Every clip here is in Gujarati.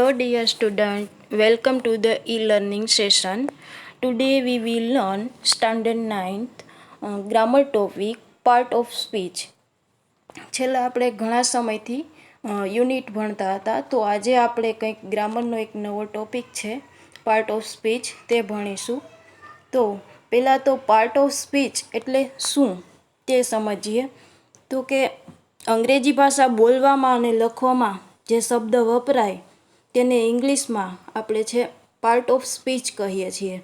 Hello dear student, welcome to the e-learning session. Today we will learn standard 9th grammar topic part of speech. છેલ્લા આપણે ઘણા સમયથી યુનિટ ભણતા હતા, તો આજે આપણે કંઈક ગ્રામરનો એક નવો ટોપિક છે પાર્ટ ઓફ સ્પીચ, તે ભણીશું. તો પહેલાં તો પાર્ટ ઓફ સ્પીચ એટલે શું તે સમજીએ. તો કે અંગ્રેજી ભાષા બોલવામાં અને લખવામાં જે શબ્દ વપરાય તેને ઇંગ્લિશમાં આપણે છે પાર્ટ ઓફ સ્પીચ કહીએ છીએ.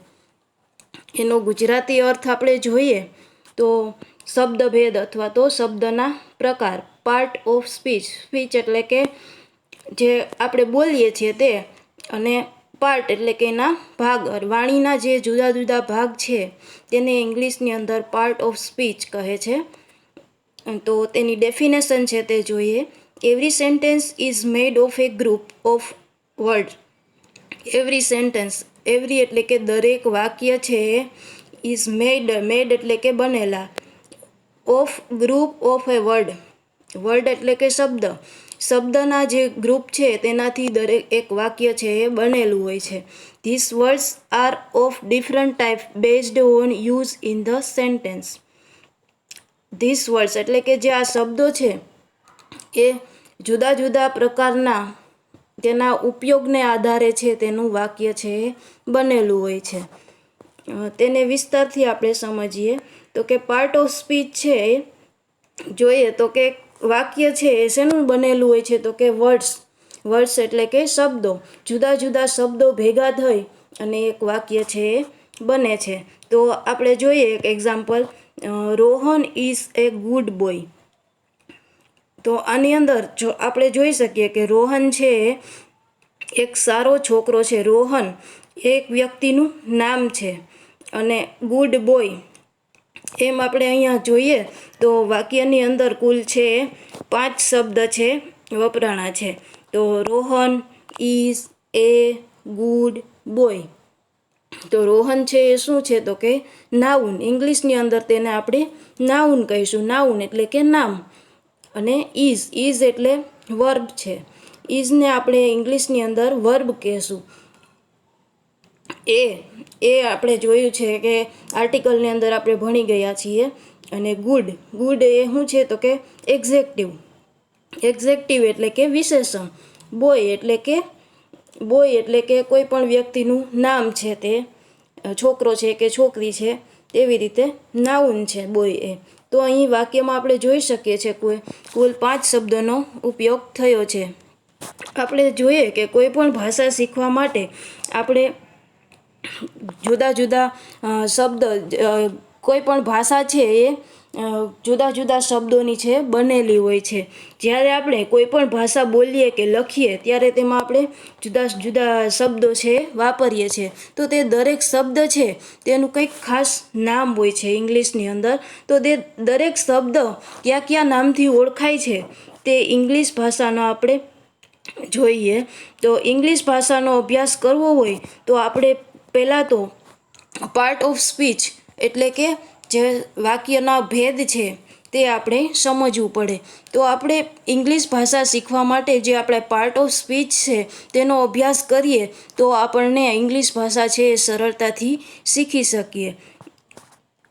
એનો ગુજરાતી અર્થ આપણે જોઈએ તો શબ્દભેદ અથવા તો શબ્દના પ્રકાર. પાર્ટ ઓફ સ્પીચ, સ્પીચ એટલે કે જે આપણે બોલીએ છીએ તે, અને પાર્ટ એટલે કે એના ભાગ, વાણીના જે જુદા જુદા ભાગ છે તેને ઇંગ્લિશની અંદર પાર્ટ ઓફ સ્પીચ કહે છે. તો તેની ડેફિનેશન છે તે જોઈએ. Every sentence is made of A group of word. Every sentence, every એટલે કે દરેક વાક્ય છે, ઇઝ મેડ એટલે કે બનેલા, of group of A word. Word એટલે કે શબ્દ, શબ્દના જે ગ્રુપ છે તેનાથી દરેક એક વાક્ય છે એ બનેલું હોય છે. This words are of different type based on use in the sentence. This words એટલે કે જે આ શબ્દો છે એ જુદા જુદા પ્રકારના તેના ઉપયોગને આધારે છે તેનું વાક્ય છે એ બનેલું હોય છે. તેને વિસ્તારથી આપણે સમજીએ તો કે પાર્ટ ઓફ સ્પીચ છે જોઈએ તો કે વાક્ય છે એ શેનું બનેલું હોય છે તો કે વર્ડ્સ એટલે કે શબ્દો, જુદા જુદા શબ્દો ભેગા થઈ અને એક વાક્ય છે એ બને છે. તો આપણે જોઈએ એક example, Rohan is A good boy. તો આની અંદર જો આપણે જોઈ શકીએ કે રોહન છે એક સારો છોકરો છે. રોહન એક વ્યક્તિનું નામ છે, અને ગુડ બોય એમ આપણે અહીંયા જોઈએ તો વાક્યની અંદર કુલ છે 5 શબ્દ છે વપરાણા છે. તો Rohan is A good boy. તો રોહન છે એ શું છે તો કે નાઉન, ઇંગ્લિશની અંદર તેને આપણે નાઉન કહીશું. નાઉન એટલે કે નામ. અને ઇઝ એટલે વર્બ છે. ઇઝને આપણે ઇંગ્લિશની અંદર વર્બ કહેશું. એ આપણે જોયું છે કે આર્ટિકલની અંદર આપણે ભણી ગયા છીએ. અને ગુડ એ શું છે તો કે એક્ઝેક્ટિવ એટલે કે વિશેષણ. બોય એટલે કે કોઈ પણ વ્યક્તિનું નામ છે, તે છોકરો છે કે છોકરી છે, તેવી રીતે નાઉન છે બોય એ. તો અહીં વાક્યમાં આપણે જોઈ શકીએ છીએ કુલ 5 શબ્દોનો ઉપયોગ થયો છે. આપણે જોઈએ કે કોઈ પણ ભાષા શીખવા માટે આપણે જુદા જુદા શબ્દ, કોઈ પણ ભાષા છે એ જુદા જુદા શબ્દોની છે બનેલી હોય છે. જ્યારે આપણે કોઈ પણ ભાષા બોલીએ કે લખીએ ત્યારે તેમાં આપણે જુદા જુદા શબ્દો છે વાપરીએ છીએ. તો તે દરેક શબ્દ છે તેનું કંઈક ખાસ નામ હોય છે ઇંગ્લિશની અંદર. તો તે દરેક શબ્દ કયા નામથી ઓળખાય છે તે ઇંગ્લિશ ભાષાનો આપણે જોઈએ. તો ઇંગ્લિશ ભાષાનો અભ્યાસ કરવો હોય તો આપણે પહેલાં તો પાર્ટ ઓફ સ્પીચ એટલે કે જે વાક્યના ભેદ છે તે આપણે સમજવું પડે. તો આપણે ઇંગ્લિશ ભાષા શીખવા માટે જે આપણે પાર્ટ ઓફ સ્પીચ છે તેનો અભ્યાસ કરીએ તો આપણને ઇંગ્લિશ ભાષા છે એ સરળતાથી શીખી શકીએ.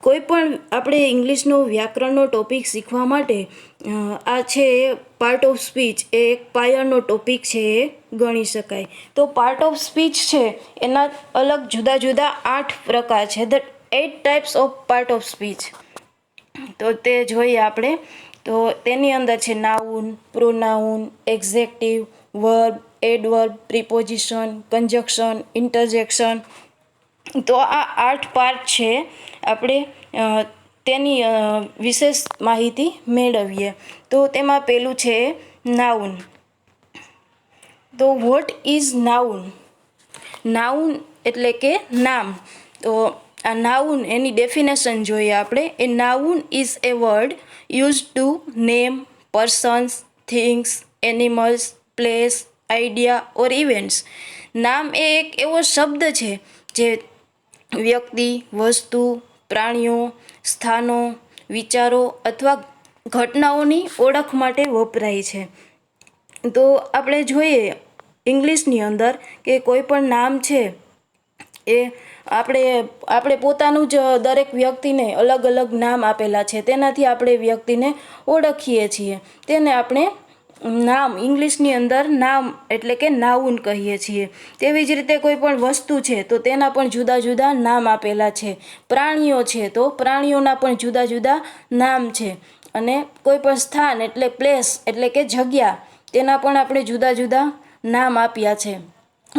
કોઈ પણ આપણે ઇંગ્લિશનો વ્યાકરણનો ટોપિક શીખવા માટે આ છે પાર્ટ ઓફ સ્પીચ એ એક પાયાનો ટોપિક છે એ ગણી શકાય. તો પાર્ટ ઓફ સ્પીચ છે એના અલગ જુદા જુદા 8 પ્રકાર છે. The 8 types of part of speech. તો તે જોઈએ આપણે. તો તેની અંદર છે noun, pronoun, adjective, verb, adverb, preposition, conjunction, interjection. તો આ 8 પાર્ટ છે. આપણે તેની વિશેષ માહિતી મેળવીએ. તો તેમાં પહેલું છે નાઉન. તો વોટ ઇઝ નાઉન? નાઉન એટલે કે નામ. તો આ નાઉન એની ડેફિનેશન જોઈએ આપણે. A noun is a word use to name persons, things, animals, place, idea or events. નામ એ એક એવો શબ્દ છે જે વ્યક્તિ, વસ્તુ, પ્રાણીઓ, સ્થાનો, વિચારો અથવા ઘટનાઓની ઓળખ માટે વપરાય છે. તો આપણે જોઈએ ઇંગ્લિશની અંદર કે કોઈ પણ નામ છે એ આપણે પોતાનું જ દરેક વ્યક્તિને અલગ અલગ નામ આપેલા છે, તેનાથી આપણે વ્યક્તિને ઓળખીએ છીએ. તેને આપણે નામ ઇંગ્લિશની અંદર નામ એટલે કે નાઉન કહીએ છીએ. તેવી જ રીતે કોઈ પણ વસ્તુ છે તો તેના પણ જુદા જુદા નામ આપેલા છે. પ્રાણીઓ છે તો પ્રાણીઓના પણ જુદા જુદા નામ છે. અને કોઈ પણ સ્થાન એટલે પ્લેસ એટલે કે જગ્યા, તેના પણ આપણે જુદા જુદા નામ આપ્યા છે.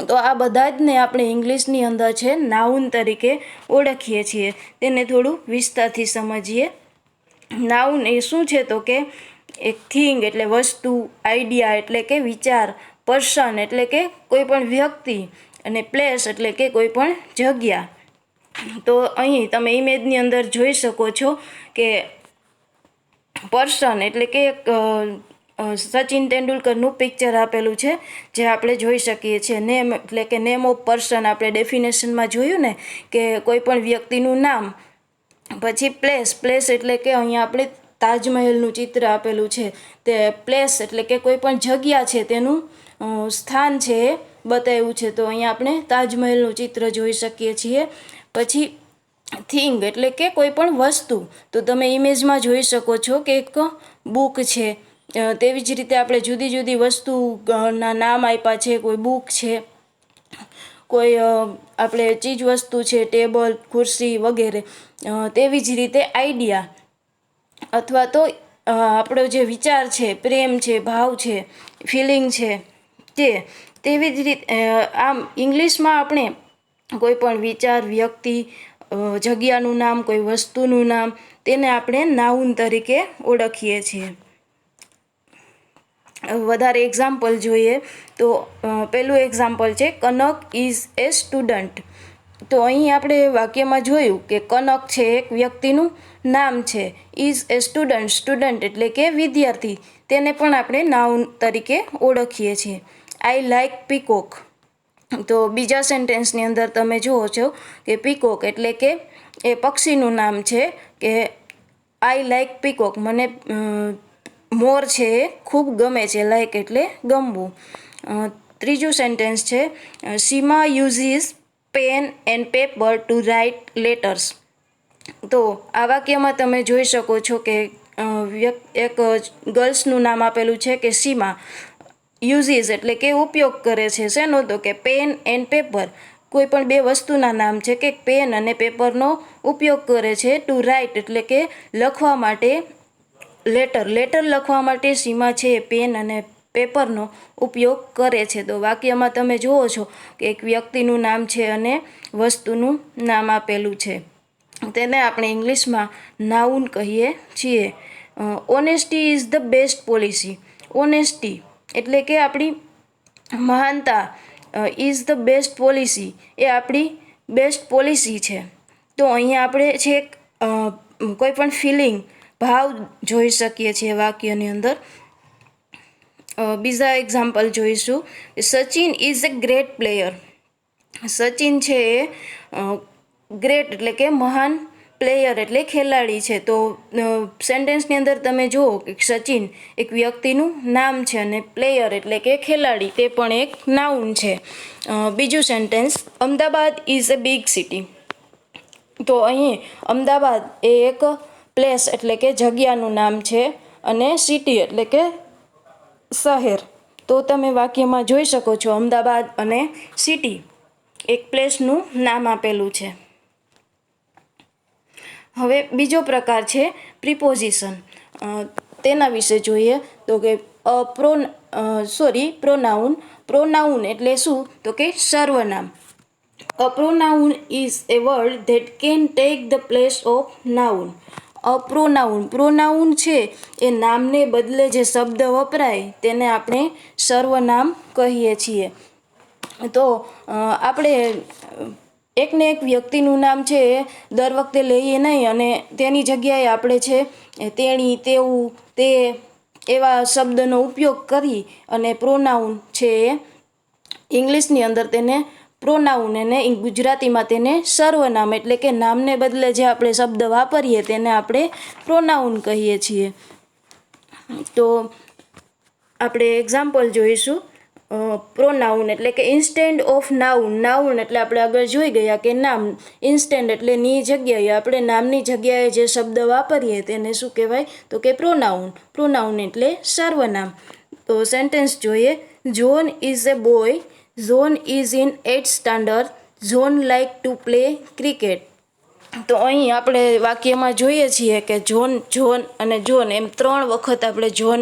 તો આ બધા જ ને આપણે ઇંગ્લિશની અંદર છે નાઉન તરીકે ઓળખીએ છીએ. તેને થોડું વિસ્તારથી સમજીએ. નાઉન એ શું છે તો કે એક થિંગ એટલે વસ્તુ, આઈડિયા એટલે કે વિચાર, પર્સન એટલે કે કોઈ પણ વ્યક્તિ, અને પ્લેસ એટલે કે કોઈ પણ જગ્યા. તો અહીં તમે ઇમેજની અંદર જોઈ શકો છો કે પર્સન એટલે કે સચિન તેંડુલકરનું પિક્ચર આપેલું છે, જે આપણે જોઈ શકીએ છીએ. નેમ એટલે કે નેમ ઓફ પર્સન આપણે ડેફિનેશનમાં જોયું ને કે કોઈ પણ વ્યક્તિનું નામ. પછી પ્લેસ એટલે કે અહીંયા આપણે તાજમહેલનું ચિત્ર આપેલું છે, તે પ્લેસ એટલે કે કોઈ પણ જગ્યા છે તેનું સ્થાન છે એ બતાવ્યું છે. તો અહીંયા આપણે તાજમહેલનું ચિત્ર જોઈ શકીએ છીએ. પછી થિંગ એટલે કે કોઈ પણ વસ્તુ. તો તમે ઇમેજમાં જોઈ શકો છો કે એક બુક છે. તેવી જ રીતે આપણે જુદી જુદી વસ્તુના નામ આપ્યા છે. કોઈ બુક છે, કોઈ આપણે ચીજ વસ્તુ છે, ટેબલ, ખુરશી વગેરે. તેવી જ રીતે આઈડિયા અથવા તો આપણો જે વિચાર છે, પ્રેમ છે, ભાવ છે, ફિલિંગ છે, તેવી જ રીતે આમ ઇંગ્લિશમાં આપણે કોઈ પણ વિચાર, વ્યક્તિ, જગ્યાનું નામ, કોઈ વસ્તુનું નામ, તેને આપણે નાઉન તરીકે ઓળખીએ છીએ. વધારે એક્ઝામ્પલ જોઈએ તો પહેલું એક્ઝામ્પલ છે કનક ઇઝ એ સ્ટુડન્ટ. તો અહીં આપણે વાક્યમાં જોયું કે કનક છે એક વ્યક્તિનું નામ છે. ઇઝ એ સ્ટુડન્ટ એટલે કે વિદ્યાર્થી, તેને પણ આપણે નાઉન તરીકે ઓળખીએ છીએ. I like peacock. તો બીજા સેન્ટેન્સની અંદર તમે જુઓ છો કે પીકોક એટલે કે એ પક્ષીનું નામ છે કે આઈ લાઈક પીકોક, મને મોર છે એ ખૂબ ગમે છે. લાઈક એટલે ગમવું. ત્રીજું સેન્ટેન્સ છે Seema uses pen and paper to write letters. તો આ વાક્યમાં તમે જોઈ શકો છો કે એક ગર્લ્સનું નામ આપેલું છે કે સીમા. યુઝીસ એટલે કે ઉપયોગ કરે છે શેનો, તો કે પેન એન્ડ પેપર. કોઈ પણ બે વસ્તુના નામ છે કે પેન અને પેપરનો ઉપયોગ કરે છે. ટુ રાઇટ એટલે કે લખવા માટે, લેટર લખવા માટે સીમા છે પેન અને પેપરનો ઉપયોગ કરે છે. તો વાક્યમાં તમે જુઓ છો કે એક વ્યક્તિનું નામ છે અને વસ્તુનું નામ આપેલું છે. તેને આપણે ઇંગ્લિશમાં નાઉન કહીએ છીએ. Honesty is the best policy. Honesty એટલે કે આપણી મહાનતા. ઇઝ ધ બેસ્ટ પોલિસી એ આપણી બેસ્ટ પોલિસી છે. તો અહીંયા આપણે છે કોઈ પણ ફિલિંગ, ભાવ જોઈ શકીએ છીએ વાક્યની અંદર. બીજા એક્ઝામ્પલ જોઈશું. Sachin is a great player. Sachin છે એ ગ્રેટ એટલે કે મહાન, પ્લેયર એટલે ખેલાડી છે. તો સેન્ટેન્સની અંદર તમે જુઓ કે સચિન એક વ્યક્તિનું નામ છે અને પ્લેયર એટલે કે ખેલાડી તે પણ એક નાઉન છે. બીજું sentence Ahmedabad is a big city. તો અહીં અમદાવાદ એ એક પ્લેસ એટલે કે જગ્યાનું નામ છે અને સિટી એટલે કે શહેર. તો તમે વાક્યમાં જોઈ શકો છો અમદાવાદ અને સિટી એક પ્લેસનું નામ આપેલું છે. હવે બીજો પ્રકાર છે પ્રિપોઝિશન. તેના વિશે જોઈએ તો કે પ્રોનાઉન. પ્રોનાઉન એટલે શું તો કે સર્વનામ. A pronoun is a word that can take the place of noun. Pronoun છે એ નામને બદલે જે શબ્દ વપરાય તેને આપણે સર્વનામ કહીએ છીએ. તો આપણે એકને એક વ્યક્તિનું નામ છે એ દર વખતે લઈએ નહીં અને તેની જગ્યાએ આપણે છે તેણી, તેવું, તે એવા શબ્દનો ઉપયોગ કરી અને પ્રોનાઉન છે એ ઇંગ્લિશની અંદર તેને પ્રોનાઉન અને ગુજરાતીમાં તેને સર્વનામ એટલે કે નામને બદલે જે આપણે શબ્દ વાપરીએ તેને આપણે પ્રોનાઉન કહીએ છીએ. તો આપણે એક્ઝામ્પલ જોઈશું. પ્રોનાઉન એટલે કે ઇન્સ્ટેન્ડ ઓફ નાઉન. નાઉન એટલે આપણે આગળ જોઈ ગયા કે નામ. ઇન્સ્ટેન્ડ એટલે ની જગ્યાએ, આપણે નામની જગ્યાએ જે શબ્દ વાપરીએ તેને શું કહેવાય? તો કે પ્રોનાઉન. પ્રોનાઉન એટલે સર્વનામ. તો સેન્ટેન્સ જોઈએ. John is a boy. John is in 8th standard. John like to play cricket. તો અહીં આપણે વાક્યમાં જોઈએ છીએ કે જોન, જોન અને જોન એમ 3 વખત આપણે જોન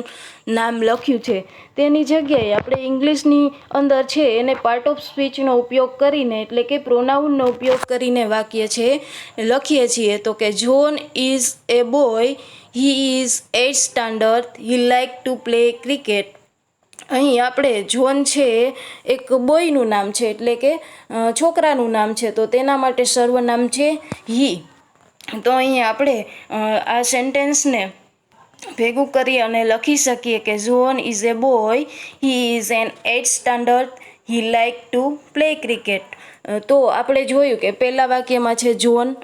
નામ લખ્યું છે. તેની જગ્યાએ આપણે ઇંગ્લિશની અંદર છે એને પાર્ટ ઓફ સ્પીચનો ઉપયોગ કરીને એટલે કે પ્રોનાઉનનો ઉપયોગ કરીને વાક્ય છે લખીએ છીએ. તો કે John is a boy. He is 8th standard. He like to play cricket. અહીં આપણે જોન છે એક બોયનું નામ છે એટલે કે છોકરાનું નામ છે, તો તેના માટે સર્વનામ છે હી. તો અહીં આપણે આ સેન્ટેન્સને ભેગું કરી અને લખી શકીએ કે John is a boy. He is an 8th standard. He like to play cricket. તો આપણે જોયું કે પહેલા વાક્યમાં છે જોન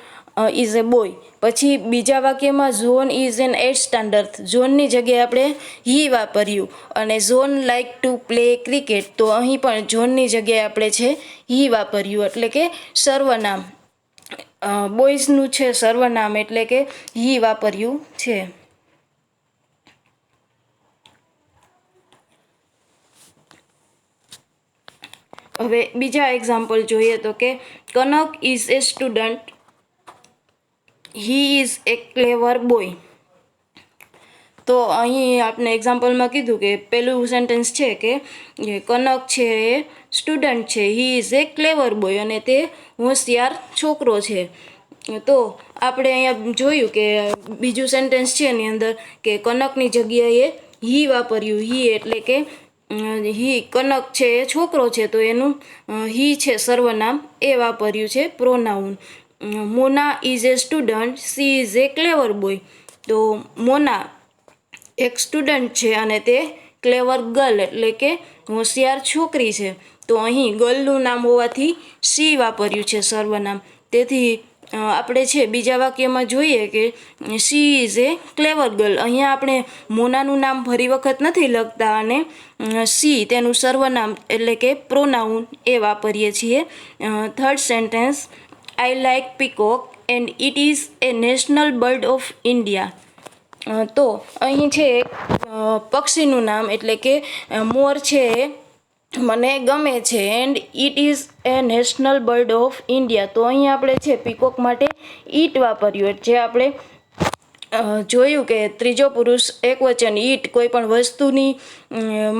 ઇઝ એ બોય. પછી બીજા વાક્યમાં zone is an 8th standard. ઝોનની જગ્યાએ આપણે હી વાપર્યું. અને zone like to play cricket. તો અહીં પણ ઝોનની જગ્યાએ આપણે છે હી વાપર્યું એટલે કે સર્વનામ. બોયઝનું છે સર્વનામ એટલે કે હી વાપર્યું છે. હવે બીજા એક્ઝામ્પલ જોઈએ તો કે Kanak is a student. He is a clever boy. તો અહીં આપણે એક્ઝામ્પલમાં કીધું કે પહેલું સેન્ટેન્સ છે કે કનક છે એ સ્ટુડન્ટ છે. હી ઇઝ એ ક્લેવર બોય અને તે હોશિયાર છોકરો છે. તો આપણે અહીંયા જોયું કે બીજું સેન્ટેન્સ છે એની અંદર કે કનકની જગ્યાએ હી વાપર્યું. હી એટલે કે હી કનક છે એ છોકરો છે તો એનું હી છે સર્વનામ એ વાપર્યું છે pronoun. Mona is a student. She is a clever boy. તો મોના એક સ્ટુડન્ટ છે અને તે ક્લેવર ગર્લ એટલે કે હોશિયાર છોકરી છે. તો અહીં ગર્લનું નામ હોવાથી સી વાપર્યું છે સર્વનામ. તેથી આપણે છે બીજા વાક્યમાં જોઈએ કે she is a clever girl. અહીંયા આપણે મોનાનું નામ ફરી વખત નથી લખતા અને સી તેનું સર્વનામ એટલે કે પ્રોનાઉન એ વાપરીએ છીએ. Third sentence I like peacock and it is A national bird of India. તો અહીં છે પક્ષીનું નામ એટલે કે મોર છે મને ગમે છે. And it is A national bird of India. તો અહીં આપણે છે પીકોક માટે ઈટ વાપર્યું. જે આપણે જોયું કે ત્રીજો પુરુષ એકવચન ઈટ, કોઈ પણ વસ્તુની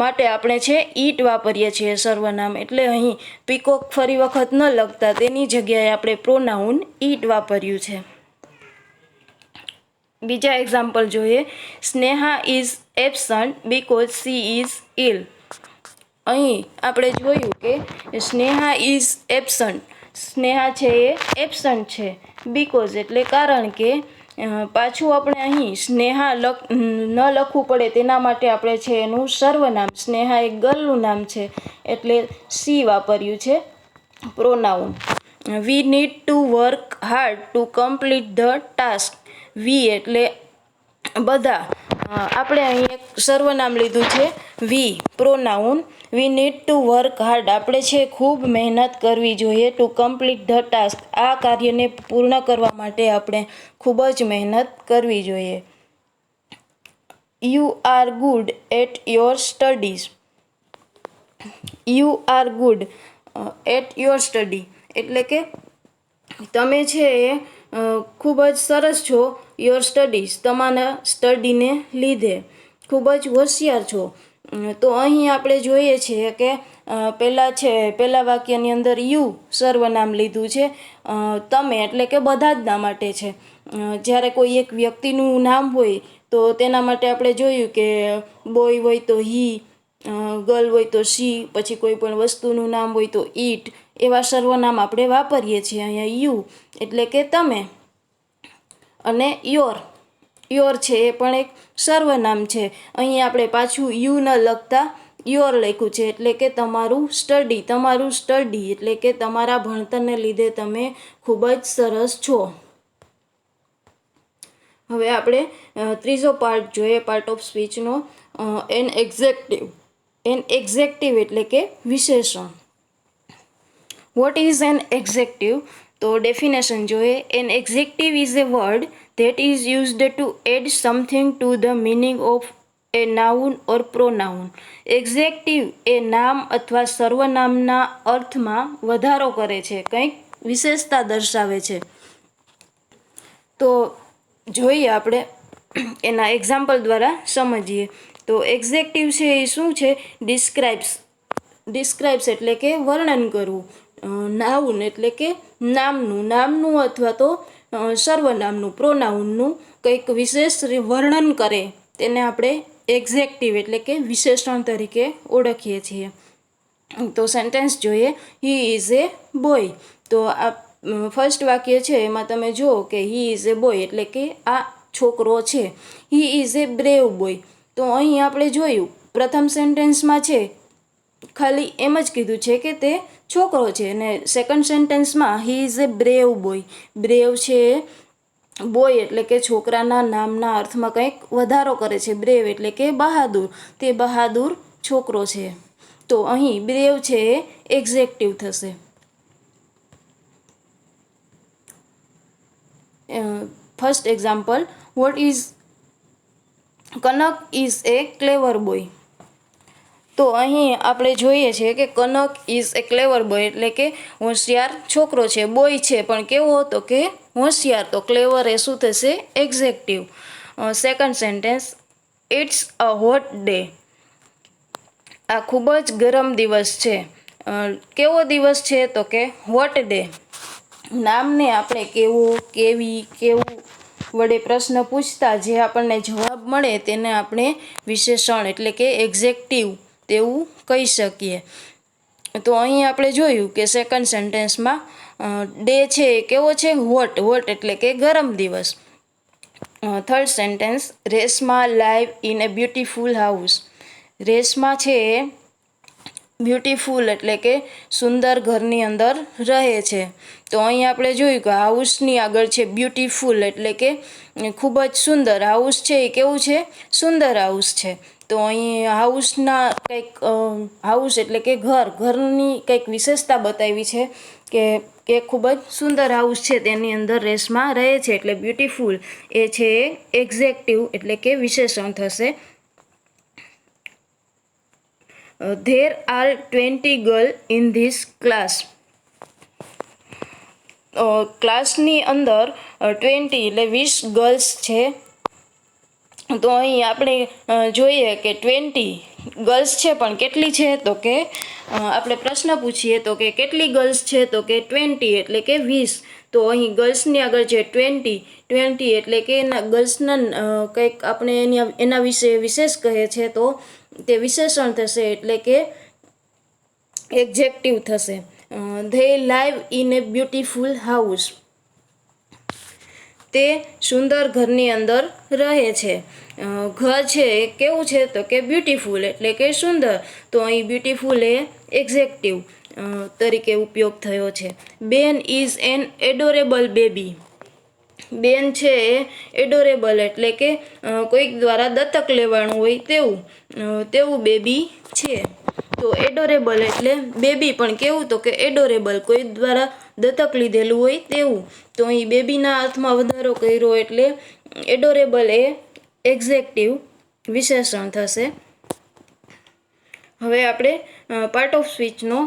માટે આપણે છે ઈટ વાપરીએ છીએ સર્વનામ. એટલે અહીં પીકોક ફરી વખત ન લખતા તેની જગ્યાએ આપણે પ્રોનાઉન ઈટ વાપર્યું છે. બીજા એક્ઝામ્પલ જોઈએ. Sneha is absent because she is ill. અહીં આપણે જોયું કે સ્નેહા ઇઝ એબસન્ટ. સ્નેહા છે એ એબસન્ટ છે. બીકોઝ એટલે કારણ કે પાછું આપણે અહીં સ્નેહા ન લખવું પડે તેના માટે આપણે છે એનું સર્વનામ. સ્નેહા એક ગર્લનું નામ છે એટલે સી વાપર્યું છે pronoun. We need to work hard to complete the task. We એટલે બધા. આપણે અહીં એક સર્વનામ લીધું છે we pronoun. We need to work hard. આપણે છે ખૂબ મહેનત કરવી જોઈએ. To complete the task. આ કાર્યને પૂર્ણ કરવા માટે આપણે ખૂબ જ મહેનત કરવી જોઈએ. You are good at your studies. You are good at your study એટલે કે તમે છે એ ખૂબ જ સરસ છો. યોર સ્ટડીઝ તમારા સ્ટડીને લીધે ખૂબ જ હોશિયાર છો. તો અહીં આપણે જોઈએ છીએ કે પહેલા વાક્યની અંદર યુ સર્વનામ લીધું છે. તમે એટલે કે બધા જ ના માટે છે. જ્યારે કોઈ એક વ્યક્તિનું નામ હોય તો તેના માટે આપણે જોયું કે બોય હોય તો હી, ગર્લ હોય તો સી, પછી કોઈ પણ વસ્તુનું નામ હોય તો ઈટ. એવા સર્વનામ આપણે વાપરીએ છીએ. અહીંયા યુ એટલે કે તમે અને યોર છે એ પણ એક સર્વનામ છે. અહીં આપણે પાછું યુ ન લખતા યોર લખ્યું છે એટલે કે તમારું સ્ટડી એટલે કે તમારા ભણતરને લીધે તમે ખૂબ જ સરસ છો. હવે આપણે ત્રીજો પાર્ટ જોઈએ પાર્ટ ઓફ સ્પીચનો એન એક્ઝેક્ટિવ. એન એક્ઝેક્ટિવ એટલે કે વિશેષણ. What is an adjective? તો ડેફિનેશન જોઈએ. An adjective is a word that is used to add something to the meaning of a noun or pronoun. Adjective એ નામ અથવા સર્વનામના અર્થમાં વધારો કરે છે, કંઈક વિશેષતા દર્શાવે છે. તો જોઈએ આપણે એના એક્ઝામ્પલ દ્વારા સમજીએ. તો એક્ઝેક્ટિવ છે એ શું છે? ડિસ્ક્રાઇબ્સ એટલે કે વર્ણન કરવું. નાઉન એટલે કે નામનું અથવા તો સર્વનામનું, પ્રોનાઉનનું કંઈક વિશેષ વર્ણન કરે તેને આપણે એક્ઝેક્ટિવ એટલે કે વિશેષણ તરીકે ઓળખીએ છીએ. તો સેન્ટેન્સ જોઈએ. હી ઇઝ એ બોય. તો આ ફર્સ્ટ વાક્ય છે એમાં તમે જુઓ કે હી ઇઝ એ બોય એટલે કે આ છોકરો છે. હી ઇઝ એ બ્રેવ બોય. તો અહીં આપણે જોયું પ્રથમ સેન્ટેન્સમાં છે ખાલી એમ જ કીધું છે કે તે છોકરો છે, અને સેકન્ડ સેન્ટેન્સમાં he is a brave boy. Brave છે બોય એટલે કે છોકરાના નામના અર્થમાં કંઈક વધારો કરે છે. બ્રેવ એટલે કે બહાદુર. તે બહાદુર છોકરો છે. તો અહીં બ્રેવ છે એ એક્ઝેક્ટિવ થશે. First example. Kanak is a clever boy. તો અહીં આપણે જોઈએ છીએ કે Kanak is a clever boy એટલે કે હોશિયાર છોકરો છે. બોય છે પણ કેવો હતો કે હોશિયાર. તો ક્લેવર એ શું થશે? Adjective. Second sentence. It's a hot day. આ ખૂબ જ ગરમ દિવસ છે. કેવો દિવસ છે? તો કે હોટ ડે. નામને આપણે કેવું, કેવી, કેવું વડે પ્રશ્ન પૂછતા જે આપણને જવાબ મળે તેને આપણે વિશેષણ એટલે કે એક્ઝેક્ટિવ તેવું કહી શકીએ. તો અહીં આપણે જોયું કે સેકન્ડ સેન્ટેન્સમાં ડે છે એ કેવો છે? હોટ. હોટ એટલે કે ગરમ દિવસ. Third sentence. Reshma live in A beautiful house. Reshma છે એ બ્યુટીફુલ એટલે કે સુંદર ઘરની અંદર રહે છે. તો અહીં આપણે જોયું કે હાઉસની આગળ છે બ્યુટીફુલ એટલે કે ખૂબ જ સુંદર. હાઉસ છે એ કેવું છે? સુંદર હાઉસ છે. તો અહીં હાઉસના કંઈક હાઉસ એટલે કે ઘરની કંઈક વિશેષતા બતાવી છે કે ખૂબ જ સુંદર હાઉસ છે, તેની અંદર રેશમા રહે છે એટલે બ્યુટીફુલ એ છે એક્ઝેક્ટિવ એટલે કે વિશેષણ થશે. There are 20 girl in this class. ક્લાસની અંદર 20 એટલે 20 ગર્લ્સ છે. તો અહીં આપણે જોઈએ કે 20 ગર્લ્સ છે પણ કેટલી છે? તો કે આપણે પ્રશ્ન પૂછીએ તો કે કેટલી ગર્લ્સ છે? તો કે 20 એટલે કે 20. તો અહીં ગર્લ્સની આગળ છે 20 એટલે કે એના ગર્લ્સના કંઈક આપણે એના વિશે વિશેષ કહે છે તો તે વિશેષણ થશે એટલે કે એક્ઝેક્ટિવ થશે. They live in A beautiful house. તે સુંદર ઘરની અંદર રહે છે. ઘર છે એ કેવું છે? તો કે બ્યુટીફુલ એટલે કે સુંદર. તો અહીં બ્યુટીફુલ એ એક્ઝેક્ટિવ તરીકે ઉપયોગ થયો છે. બેન ઇઝ એન એડોરેબલ બેબી. બેન છે એ એડોરેબલ એટલે કે કોઈક દ્વારા દત્તક લેવાનું હોય તેવું બેબી છે. તો એડોરેબલ એટલે બેબી પણ કેવું? તો કે એડોરેબલ, કોઈ દ્વારા દત્તક લીધેલું હોય તેવું. તો અહીં બેબીના અર્થમાં વધારો કર્યો એટલે એડોરેબલ એ એક્ઝેક્ટિવ વિશેષણ થશે. હવે આપણે પાર્ટ ઓફ સ્પીચનો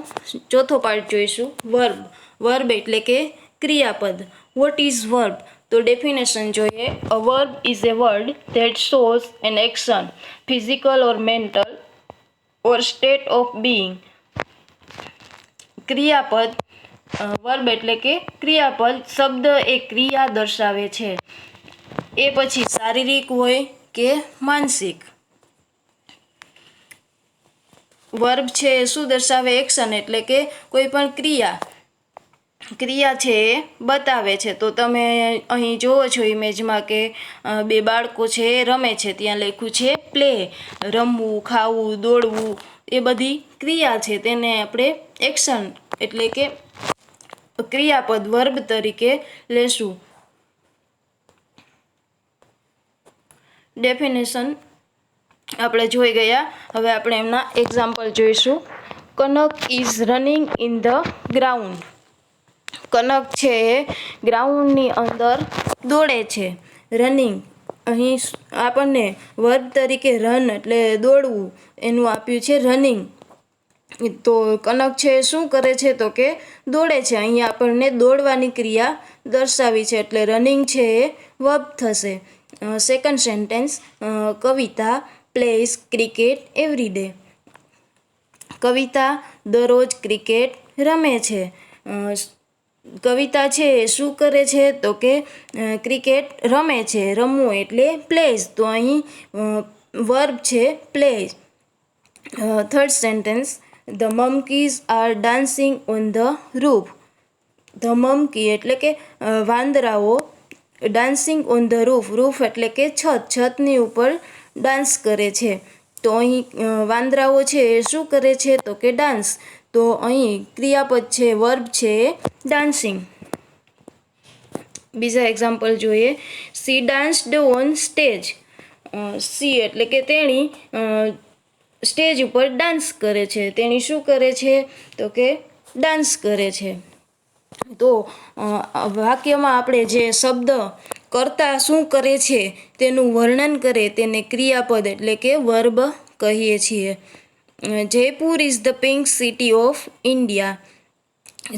ચોથો પાર્ટ જોઈશું. વર્બ એટલે કે ક્રિયાપદ. What is verb? તો ડેફિનેશન જોઈએ. A verb is a word that shows an action, physical or mental or state of being. ક્રિયાપદ. વર્બ એટલે કે ક્રિયાપદ. શબ્દ એ ક્રિયા દર્શાવે છે, એ પછી શારીરિક હોય કે માનસિક. વર્બ છે એ શું દર્શાવે? એક્શન એટલે કે કોઈ પણ ક્રિયા છે એ બતાવે છે. તો તમે અહીં જોવો છો ઇમેજમાં કે બે બાળકો છે એ રમે છે. ત્યાં લખ્યું છે પ્લે. રમવું, ખાવું, દોડવું એ બધી ક્રિયા છે, તેને આપણે એક્શન એટલે કે ક્રિયાપદ વર્બ તરીકે લેશું. ડેફિનેશન આપણે જોઈ ગયા. હવે આપણે એમના એક્ઝામ્પલ જોઈશું. Kanak is running in the ground. Kanak છે એ ગ્રાઉન્ડની અંદર દોડે છે. રનિંગ, અહીં આપણને વર્બ તરીકે રન એટલે દોડવું એનું આપ્યું છે રનિંગ. તો કનક છે શું કરે છે તો કે દોડે છે. અહીંયા આપણને દોડવાની ક્રિયા દર્શાવી છે એટલે રનિંગ છે એ વર્બ થશે. સેકન્ડ સેન્ટેન્સ, કવિતા પ્લેઝ ક્રિકેટ એવરી ડે. કવિતા દરરોજ ક્રિકેટ રમે છે. કવિતા છે એ શું કરે છે તો કે ક્રિકેટ રમે છે. રમવું એટલે પ્લેઝ, તો અહીં વર્બ છે plays. Third sentence, the monkeys are dancing on the roof. The monkey એટલે કે વાંદરાઓ, dancing on the roof, roof એટલે કે છત, છતની ઉપર ડાન્સ કરે છે. તો અહીં વાંદરાઓ છે એ શું કરે છે તો કે ડાન્સ, તો અહીં ક્રિયાપદ છે વર્બ છે ડાન્સિંગ. બીજા એક્ઝામ્પલ જોઈએ. C danced on stage. C એટલે કે તેણી સ્ટેજ ઉપર ડાન્સ કરે છે. તેણી શું કરે છે તો કે ડાન્સ કરે છે. તો વાક્યમાં આપણે જે શબ્દ કર્તા શું કરે છે તેનું વર્ણન કરે તેને ક્રિયાપદ એટલે કે વર્બ કહીએ છીએ. Jaipur is the pink city of India.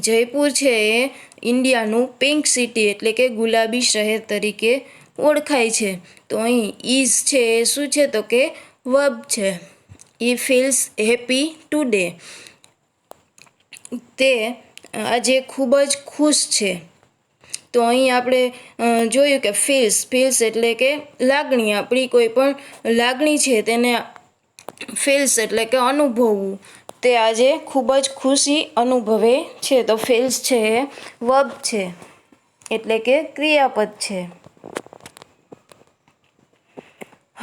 Jaipur છે એ ઇન્ડિયાનું પિંક સિટી એટલે કે ગુલાબી શહેર તરીકે ઓળખાય છે. તો અહીં ઇઝ છે એ શું છે તો કે વર્બ છે. ઈ ફીલ્સ હેપી ટુડે. તે આજે ખૂબ જ ખુશ છે. તો અહીં આપણે જોયું કે ફીલ્સ એટલે કે લાગણી, આપણી કોઈ પણ લાગણી છે તેને ફીલ્સ એટલે કે અનુભવવું. તે આજે ખૂબ જ ખુશી અનુભવે છે. તો ફીલ્સ છે એ વર્બ છે એટલે કે ક્રિયાપદ છે.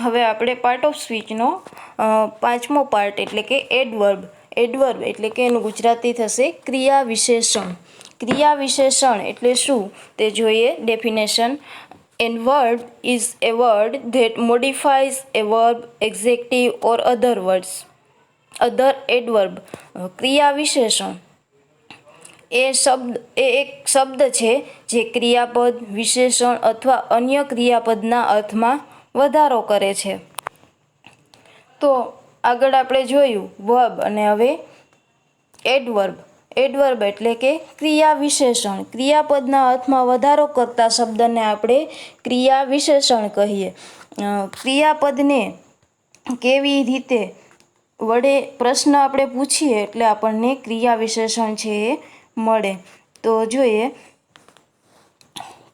હવે આપણે પાર્ટ ઓફ સ્પીચનો પાંચમો પાર્ટ એટલે કે એડવર્બ. એડવર્બ એટલે કે એનું ગુજરાતી થશે ક્રિયા વિશેષણ. ક્રિયા વિશેષણ એટલે શું તે જોઈએ. Definition. Adverb is a word that modifies a verb, adjective or other words. Other adverb. ક્રિયા વિશેષણ એ એક શબ્દ છે જે ક્રિયાપદ, વિશેષણ અથવા અન્ય ક્રિયાપદના અર્થમાં વધારો કરે છે. તો આગળ આપણે જોયું વર્બ અને હવે એડવર્બ. એડવર્બ એટલે કે ક્રિયા વિશેષણ. ક્રિયાપદના અર્થમાં વધારો કરતા શબ્દને આપણે ક્રિયા વિશેષણ કહીએ. ક્રિયાપદને કેવી રીતે વડે પ્રશ્ન આપણે પૂછીએ એટલે આપણને ક્રિયા વિશેષણ છે એ મળે. તો જોઈએ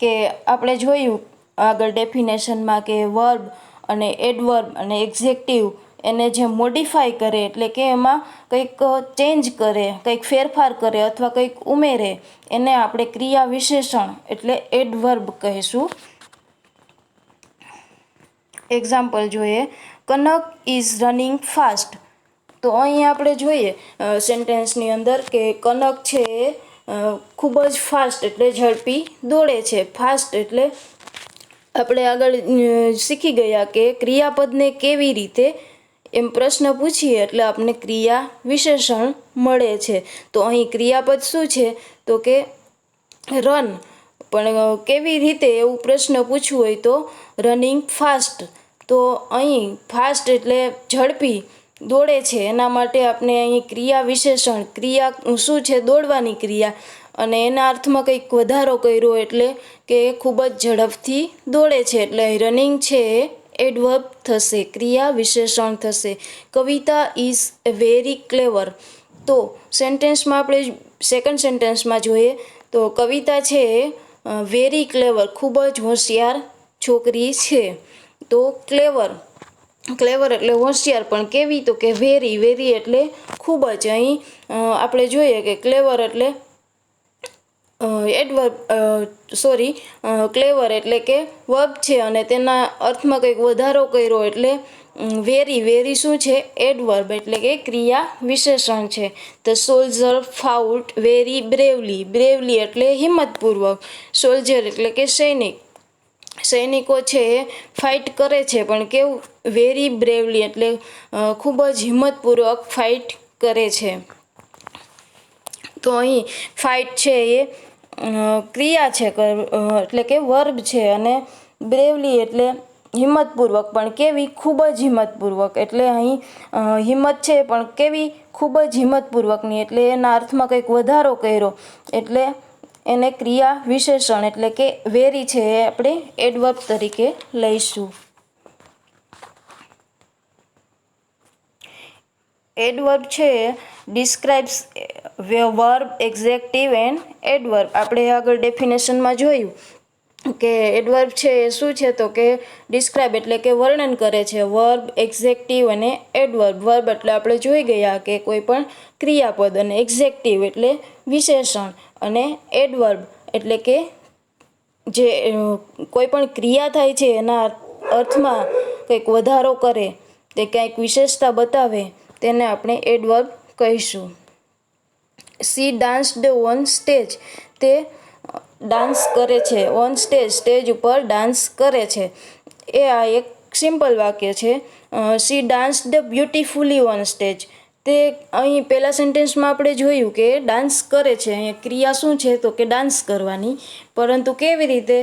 કે આપણે જોયું આગળ ડેફિનેશનમાં કે વર્બ અને એડવર્બ અને એક્ઝેક્ટિવ એને જે મોડિફાય કરે એટલે કે એમાં કંઈક ચેન્જ કરે, કંઈક ફેરફાર કરે અથવા કંઈક ઉમેરે એને આપણે ક્રિયા વિશેષણ એટલે એડવર્બ કહીશું. એક્ઝામ્પલ જોઈએ. કનક ઇઝ રનિંગ ફાસ્ટ. તો અહીં આપણે જોઈએ સેન્ટેન્સની અંદર કે કનક છે એ ખૂબ જ ફાસ્ટ એટલે ઝડપી દોડે છે. ફાસ્ટ એટલે આપણે આગળ શીખી ગયા કે ક્રિયાપદને કેવી રીતે એમ પ્રશ્ન પૂછીએ એટલે આપણને ક્રિયા વિશેષણ મળે છે. તો અહીં ક્રિયાપદ શું છે તો કે રન, પણ કેવી રીતે એવું પ્રશ્ન પૂછવું હોય તો રનિંગ ફાસ્ટ. તો અહીં ફાસ્ટ એટલે ઝડપી દોડે છે એના માટે આપણે અહીં ક્રિયા વિશેષણ, ક્રિયા શું છે દોડવાની ક્રિયા, અને એના અર્થમાં કંઈક વધારો કર્યો એટલે કે ખૂબ જ ઝડપથી દોડે છે એટલે રનિંગ છે એ એડવર્બ થશે, ક્રિયા વિશેષણ થશે. કવિતા ઇઝ વેરી ક્લેવર. તો સેન્ટેન્સમાં આપણે સેકન્ડ સેન્ટેન્સમાં જોઈએ તો કવિતા છે એ વેરી ક્લેવર ખૂબ જ હોશિયાર છોકરી છે. તો ક્લેવર એટલે હોશિયાર, પણ કેવી તો કે વેરી. વેરી એટલે ખૂબ જ. અહીં આપણે જોઈએ કે ક્લેવર એટલે ક્લેવર એટલે કે વર્બ છે અને તેના અર્થમાં કંઈક વધારો કર્યો એટલે વેરી શું છે એડવર્બ એટલે કે ક્રિયા વિશેષણ છે. The soldier fought very bravely. Bravely એટલે હિંમતપૂર્વક. સોલ્જર એટલે કે સૈનિક. સૈનિકો છે એ ફાઇટ કરે છે, પણ કેવું વેરી બ્રેવલી એટલે ખૂબ જ હિંમતપૂર્વક ફાઇટ કરે છે. તો અહીં ફાઇટ છે એ ક્રિયા છે, એટલે કે વર્બ છે, અને બ્રેવલી એટલે હિંમતપૂર્વક, પણ કેવી ખૂબ જ હિંમતપૂર્વક. એટલે અહીં હિંમત છે પણ કેવી ખૂબ જ હિંમતપૂર્વકની, એટલે એના અર્થમાં કંઈક વધારો કર્યો, એટલે એને ક્રિયા વિશેષણ એટલે કે વેરી છે એ આપણે એડવર્બ તરીકે લઈશું. એડવર્બ છે describes verb, executive and adverb. આપણે આગળ ડેફિનેશનમાં જોયું કે એડવર્બ છે એ શું છે, તો કે ડિસ્ક્રાઇબ એટલે કે વર્ણન કરે છે. વર્બ, એક્ઝેક્ટિવ અને એડવર્બ. વર્બ એટલે આપણે જોઈ ગયા કે કોઈ પણ ક્રિયાપદ, અને એક્ઝેક્ટિવ એટલે વિશેષણ, અને એડવર્બ એટલે કે જે કોઈ પણ ક્રિયા થાય છે એના અર્થમાં કંઈક વધારો કરે, તે કંઈક વિશેષતા બતાવે, તેને આપણે એડવર્બ કહીશું. C danced on stage. તે ડાન્સ કરે છે. ઓન સ્ટેજ, સ્ટેજ ઉપર ડાન્સ કરે છે. એ આ એક સિમ્પલ વાક્ય છે. C danced beautifully on stage. તે અહીં પહેલા સેન્ટેન્સમાં આપણે જોયું કે ડાન્સ કરે છે. અહીંયા ક્રિયા શું છે, તો કે ડાન્સ કરવાની. પરંતુ કેવી રીતે,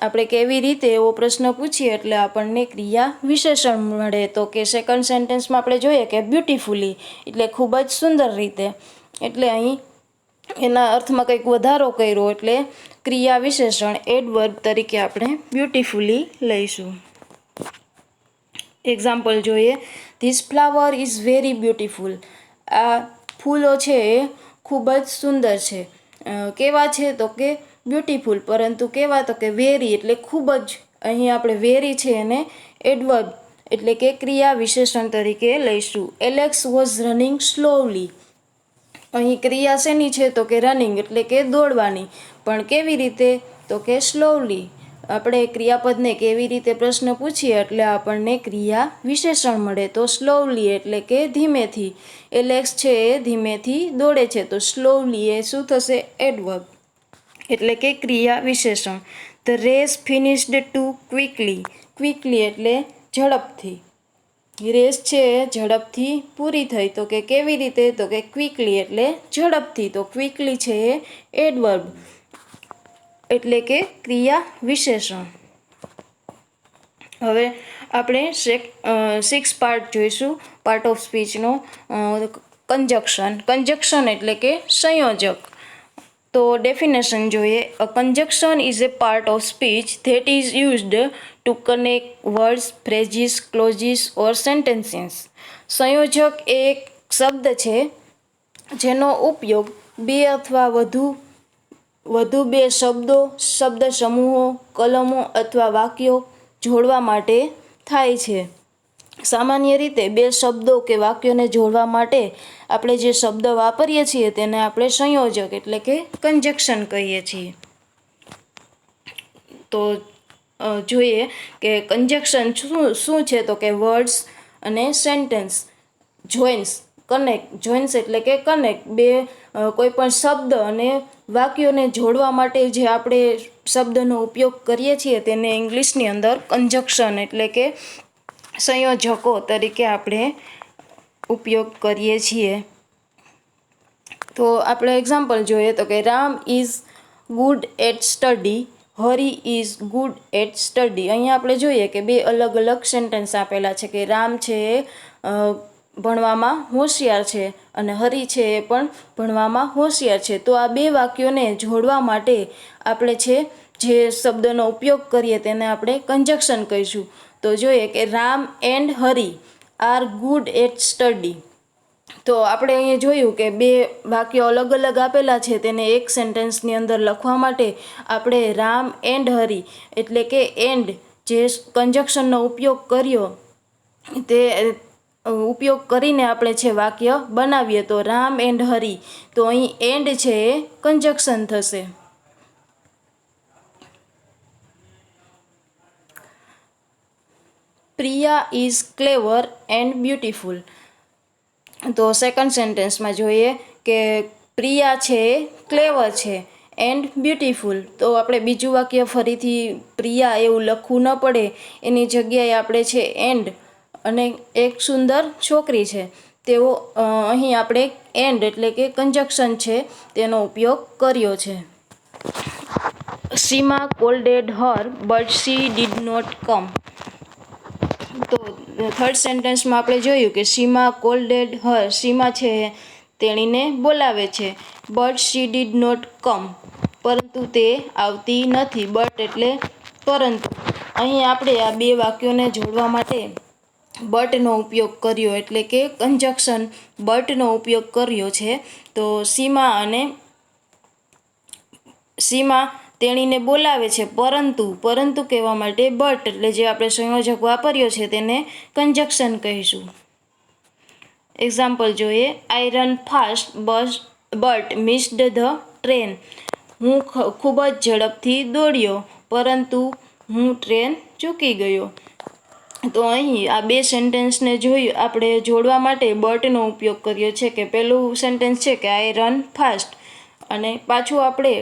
આપણે કેવી રીતે એવો પ્રશ્ન પૂછીએ એટલે આપણને ક્રિયા વિશેષણ મળે. તો કે સેકન્ડ સેન્ટેન્સમાં આપણે જોઈએ કે બ્યુટીફુલી એટલે ખૂબ જ સુંદર રીતે. એટલે અહીં એના અર્થમાં કંઈક વધારો કર્યો, એટલે ક્રિયા વિશેષણ એડવર્બ તરીકે આપણે બ્યુટીફુલી લઈશું. એક્ઝામ્પલ જોઈએ. This flower is very beautiful. આ ફૂલો છે એ ખૂબ જ સુંદર છે. કેવા છે, તો કે બ્યુટીફુલ, પરંતુ કેવા, તો કે વેરી એટલે ખૂબ જ. અહીં આપણે વેરી છે એને એડવર્બ એટલે કે ક્રિયા વિશેષણ તરીકે લઈશું. Alex was running slowly. અહીં ક્રિયા શેની છે, તો કે રનિંગ એટલે કે દોડવાની, પણ કેવી રીતે, તો કે સ્લોલી. આપણે ક્રિયાપદને કેવી રીતે પ્રશ્ન પૂછીએ એટલે આપણને ક્રિયા વિશેષણ મળે. તો સ્લોલી એટલે કે ધીમેથી. એલેક્સ છે એ ધીમેથી દોડે છે, તો સ્લોલી એ શું થશે, એડવર્બ એટલે કે ક્રિયા વિશેષણ. The race finished too quickly. Quickly એટલે ઝડપથી. રેસ છે એ ઝડપથી પૂરી થઈ, તો કે કેવી રીતે, તો કે ક્વિકલી એટલે ઝડપથી. તો ક્વિકલી છે એ એડવર્બ એટલે કે ક્રિયા વિશેષણ. હવે આપણે 6 પાર્ટ જોઈશું પાર્ટ ઓફ સ્પીચનો. કંજક્શન. કંજક્શન એટલે કે સંયોજક. તો ડેફિનેશન જોઈએ. A conjunction is a part of speech that is used to connect words, phrases, clauses or sentences. સંયોજક એ એક શબ્દ છે જેનો ઉપયોગ બે અથવા વધુ બે શબ્દો, શબ્દ સમૂહો, કલમો અથવા વાક્યો જોડવા માટે થાય છે. સામાન્ય રીતે બે શબ્દો કે વાક્યોને જોડવા માટે આપણે જે શબ્દ વાપરીએ છીએ તેને આપણે સંયોજક એટલે કે કંજક્શન કહીએ છીએ. તો જોઈએ કે કંજક્શન શું છે, તો કે વર્ડ્સ અને સેન્ટેન્સ જોઇન્સ, કનેક્ટ. જોઇન્સ એટલે કે કનેક્ટ. બે કોઈ પણ શબ્દ અને વાક્યોને જોડવા માટે જે આપણે શબ્દનો ઉપયોગ કરીએ છીએ તેને ઇંગ્લિશની અંદર કંજક્શન એટલે કે સંયોજકો તરીકે આપણે ઉપયોગ કરીએ છીએ. તો આપણે એક્ઝામ્પલ જોઈએ તો કે Ram is good at study, Hari is good at study. અહીંયા આપણે જોઈએ કે બે અલગ અલગ સેન્ટેન્સ આપેલા છે કે રામ છે એ ભણવામાં હોશિયાર છે અને હરી છે એ પણ ભણવામાં હોશિયાર છે. તો આ બે વાક્યોને જોડવા માટે આપણે જે શબ્દનો ઉપયોગ કરીએ તેને આપણે કંજક્શન કહીશું. તો જોઈએ કે Ram and Hari are good at study. તો આપણે અહીંયા જોયું કે બે વાક્યો અલગ અલગ આપેલા છે, તેને એક સેન્ટેન્સની અંદર લખવા માટે આપણે રામ એન્ડ હરી એટલે કે એન્ડ જે કંજક્શનનો ઉપયોગ કર્યો તે ઉપયોગ કરીને આપણે છે વાક્ય બનાવીએ. તો રામ એન્ડ હરી, તો અહીં એન્ડ છે એ કંજક્શન થશે. Priya is clever and beautiful. તો સેકન્ડ સેન્ટેન્સમાં જોઈએ કે પ્રિયા છે એ ક્લેવર છે એન્ડ બ્યુટીફુલ. તો આપણે બીજું વાક્ય ફરીથી પ્રિયા એવું લખવું ન પડે એની જગ્યાએ આપણે છે એન્ડ અને એક સુંદર છોકરી છે તેવો અહીં આપણે એન્ડ એટલે કે કંજક્શન છે તેનો ઉપયોગ કર્યો છે. Seema called her but she did not come. તો થર્ડ સેન્ટેન્સમાં આપણે જોયું કે સીમા કોલ્ડેડ હર, સીમા છે તેણીને બોલાવે છે, but she did not come, પરંતુ તે આવતી નથી. બટ એટલે પરંતુ. અહીં આપણે આ બે વાક્યોને જોડવા માટે બટનો ઉપયોગ કર્યો એટલે કે કંજક્શન બટનો ઉપયોગ કર્યો છે. તો સીમા તેણીને બોલાવે છે પરંતુ કહેવા માટે બટ એટલે જે આપણે સંયોજક વાપર્યો છે તેને કંજક્શન કહીશું. એક્ઝામ્પલ જોઈએ. I run fast but missed the train. હું ખૂબ જ ઝડપથી દોડ્યો પરંતુ હું ટ્રેન ચૂકી ગયો. તો અહીં આ બે સેન્ટેન્સને આપણે જોડવા માટે બટનો ઉપયોગ કર્યો છે કે પહેલું સેન્ટેન્સ છે કે આઈ રન ફાસ્ટ અને પાછું આપણે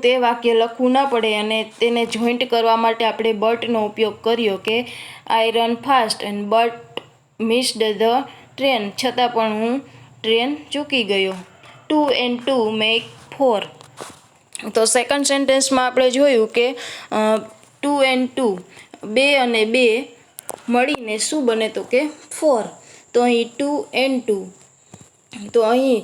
તે વાક્ય લખવું ન પડે અને તેને જોઈન્ટ કરવા માટે આપણે બટનો ઉપયોગ કર્યો કે I run fast and but missed the train. છતાં પણ હું ટ્રેન ચૂકી ગયો. 2 and 2 make 4. તો સેકન્ડ સેન્ટેન્સમાં આપણે જોયું કે 2 and 2 2 અને 2 મળીને શું બને તો કે 4. તો અહીં 2 and 2. તો અહીં